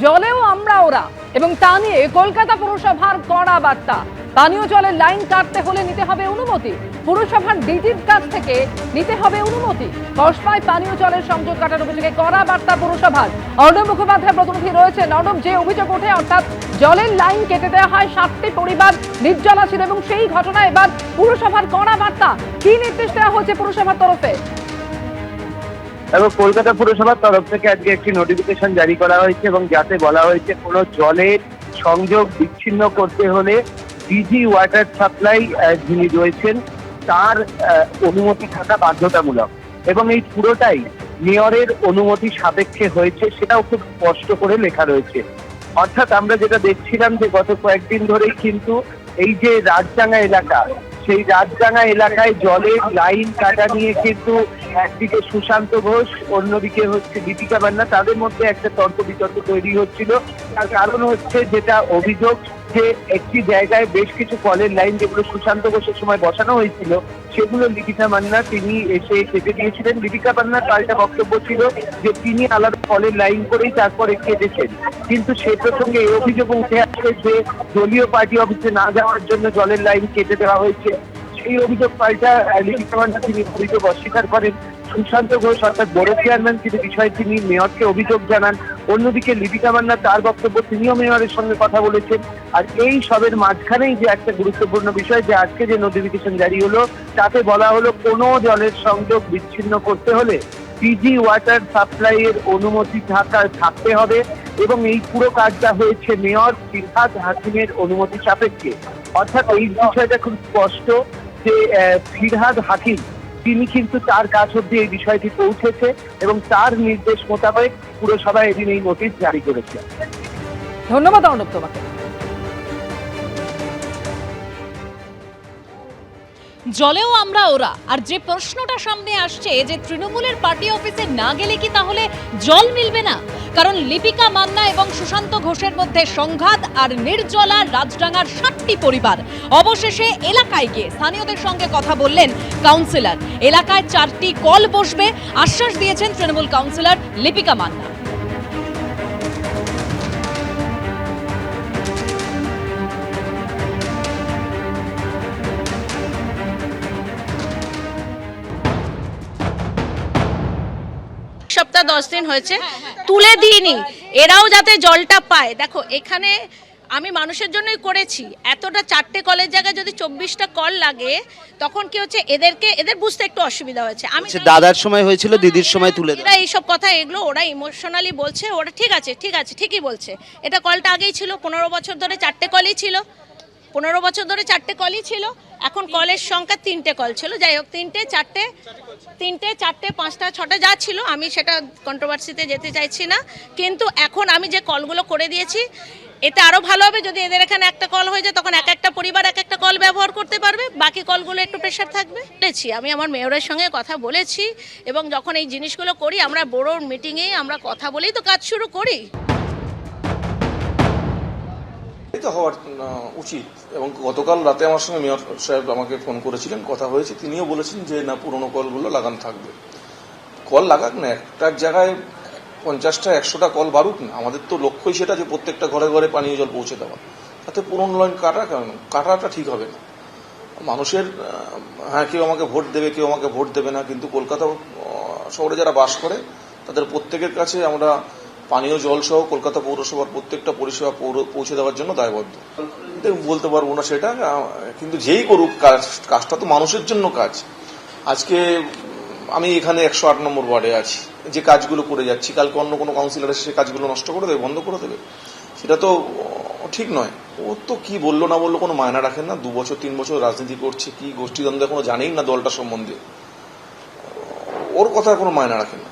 জলেও আমরা ওরা এবং তা নিয়ে কলকাতা পুরসভার কড়া বার্তা। পানীয় জলের লাইন কাটতে হলে নিতে হবে অনুমতি, পুরসভার ডিজির কাছ থেকে নিতে হবে অনুমতি। কসবায় পানীয় জলের সংযোগ কাটার অভিযোগে কড়া বার্তা পুরসভার। অর্ণব মুখোপাধ্যায় প্রতিনিধি রয়েছেন। অর্ণব, যে অভিযোগ ওঠে অর্থাৎ জলের লাইন কেটে দেওয়া হয়, 60টি পরিবার নির্জলা ছিল এবং সেই ঘটনায় এবার পুরসভার কড়া বার্তা। কি নির্দেশ দেওয়া হচ্ছে পুরসভার তরফে? এবং কলকাতা পুরসভার তরফ থেকে আজকে একটি নোটিফিকেশন জারি করা হয়েছে এবং যাতে বলা হয়েছে কোনো জলের সংযোগ বিচ্ছিন্ন করতে হলে ডিজি ওয়াটার সাপ্লাই যিনি রয়েছেন তার অনুমতি থাকা বাধ্যতামূলক এবং এই পুরোটাই মেয়রের অনুমতি সাপেক্ষে হয়েছে, সেটাও খুব স্পষ্ট করে লেখা রয়েছে। অর্থাৎ আমরা যেটা দেখছিলাম যে গত কয়েকদিন ধরেই কিন্তু এই যে রাজডাঙ্গা এলাকা, সেই রাজডাঙ্গা এলাকায় জলের লাইন কাটা নিয়ে কিন্তু একদিকে সুশান্ত ঘোষ, অন্যদিকে হচ্ছে দীপিকা মান্না, তাদের মধ্যে একটা তর্ক বিতর্ক তৈরি হচ্ছিল। তার কারণ হচ্ছে যেটা অভিযোগ যে একটি জায়গায় বেশ কিছু কলের লাইন যেগুলো সুশান্ত ঘোষের সময় বসানো হয়েছিল সেগুলো দীপিকা মান্না তিনি এসে কেটে দিয়েছিলেন। দীপিকা মান্নার পাল্টা বক্তব্য ছিল যে তিনি আলাদা কলের লাইন করেই তারপরে কেটেছেন। কিন্তু সে প্রসঙ্গে এই অভিযোগ উঠে আসে যে দলীয় পার্টি অফিসে না যাওয়ার জন্য জলের লাইন কেটে দেওয়া হয়েছে। সেই অভিযোগ পাল্টা দীপিকা মান্না তিনি অভিযোগ অস্বীকার করেন। সুশান্ত ঘোষ অর্থাৎ বড় চেয়ারম্যান তিনি বিষয়ে তিনি মেয়রকে অভিযোগ জানান। অন্যদিকে দীপিকা মান্না তার বক্তব্য, তিনিও মেয়রের সঙ্গে কথা বলেছেন। আর এই সবের মাঝখানেই যে একটা গুরুত্বপূর্ণ বিষয় যে আজকে যে নোটিফিকেশন জারি হলো তাতে বলা হলো কোনো জলের সংযোগ বিচ্ছিন্ন করতে হলে ডিজি ওয়াটার সাপ্লাই এর অনুমতি থাকতে হবে এবং এই পুরো কাজটা হয়েছে মেয়র ফিরহাদ হাকিমের অনুমতি সাপেক্ষে। অর্থাৎ এই বিষয়টা খুব স্পষ্ট যে ফিরহাদ হাকিম তিনি কিন্তু তার কাছ অব্দি এই বিষয়টি পৌঁছেছে এবং তার নির্দেশ মোতাবেক পুরসভা এদিন এই নোটিশ জারি করেছে। ধন্যবাদ অর্ণব তোমাকে। জলেও আমরা ওরা। আর যে প্রশ্নটা সামনে আসছে যে তৃণমূলের পার্টি অফিসে না গেলে কি তাহলে জল মিলবে না? কারণ লিপিকা মান্না এবং সুশান্ত ঘোষের মধ্যে সংঘাত আর নির্জলা রাজডাঙ্গার 60টি পরিবার। অবশেষে এলাকায় গিয়ে স্থানীয়দের সঙ্গে কথা বললেন কাউন্সিলর। এলাকায় 4টি কল বসবে, আশ্বাস দিয়েছেন তৃণমূল কাউন্সিলর লিপিকা মান্না। সপ্তাহ 10 দিন হয়েছে তুলে দিইনি, এরাও যাতে জলটা পায়। দেখো এখানে আমি মানুষের জন্যই করেছি, এতটা 4টে কলের জায়গায় যদি 24টা কল লাগে তখন কি হচ্ছে এদের বুঝতে একটু অসুবিধা হয়েছে। আমি দাদার সময় হয়েছিল, দিদির সময় তুলে দেয়। এরা এইসব কথা এগুলো ওরা ইমোশনালি বলছে, ওরা ঠিক আছে ঠিকই বলছে। এটা কলটা আগেই ছিল, 15 বছর ধরে 4টে কলই ছিল, 15 বছর ধরে 4টে কলই ছিল। এখন কলের সংখ্যা 3টে কল ছিল, যাই হোক 3টে 4টে 5টা 6টা যা ছিল, আমি সেটা কন্ট্রোভার্সিতে যেতে চাইছি না। কিন্তু এখন আমি যে কলগুলো করে দিয়েছি এতে আরো ভালো হবে যদি এদের এখানে একটা কল হয়ে যায়, তখন একটা পরিবার একটা কল ব্যবহার করতে পারবে, বাকি কলগুলো একটু প্রেশার থাকবে। বলেছি আমি আমার মেয়রের সঙ্গে কথা বলেছি এবং যখন এই জিনিসগুলো করি আমরা বড় মিটিংয়ে আমরা কথা বলেই তো কাজ শুরু করি। তো হওয়ার উচিত। এবং গতকাল রাতে আমার সঙ্গে মেয়র সাহেব আমাকে ফোন করেছিলেন, কথা হয়েছে, তিনিও বলেছেন যে না পুরোনো কলগুলো লাগানো থাকবে। কল লাগাক না, একটা জায়গায় 50টা 100টা কল বাড়ুক না, আমাদের তো লক্ষ্যই সেটা যে প্রত্যেকটা ঘরে ঘরে পানীয় জল পৌঁছে দেওয়া। তাতে পুরোনো লাইন কাটাটা ঠিক হবে না। মানুষের হ্যাঁ কেউ আমাকে ভোট দেবে কেউ আমাকে ভোট দেবে না, কিন্তু কলকাতা শহরে যারা বাস করে তাদের প্রত্যেকের কাছে আমরা পানীয় জল সহ কলকাতা পৌরসভার প্রত্যেকটা পরিষেবা পৌঁছে দেওয়ার জন্য দায়বদ্ধ। বলতে পারবো না সেটা, কিন্তু যেই করুক কাজটা তো মানুষের জন্য কাজ। আজকে আমি এখানে 108 নম্বর ওয়ার্ডে আছি, যে কাজগুলো করে যাচ্ছি, কালকে অন্য কোনো কাউন্সিলর এসে কাজগুলো নষ্ট করে দেবে, বন্ধ করে দেবে, সেটা তো ঠিক নয়। ও তো কি বললো না বললো কোনো মায়না রাখেন না। 2 বছর 3 বছর রাজনীতি করছে, কি গোষ্ঠীদ্বন্দ্ব এখনো জানেই না দলটা সম্বন্ধে, ওর কথা কোনো মায়না রাখেন না।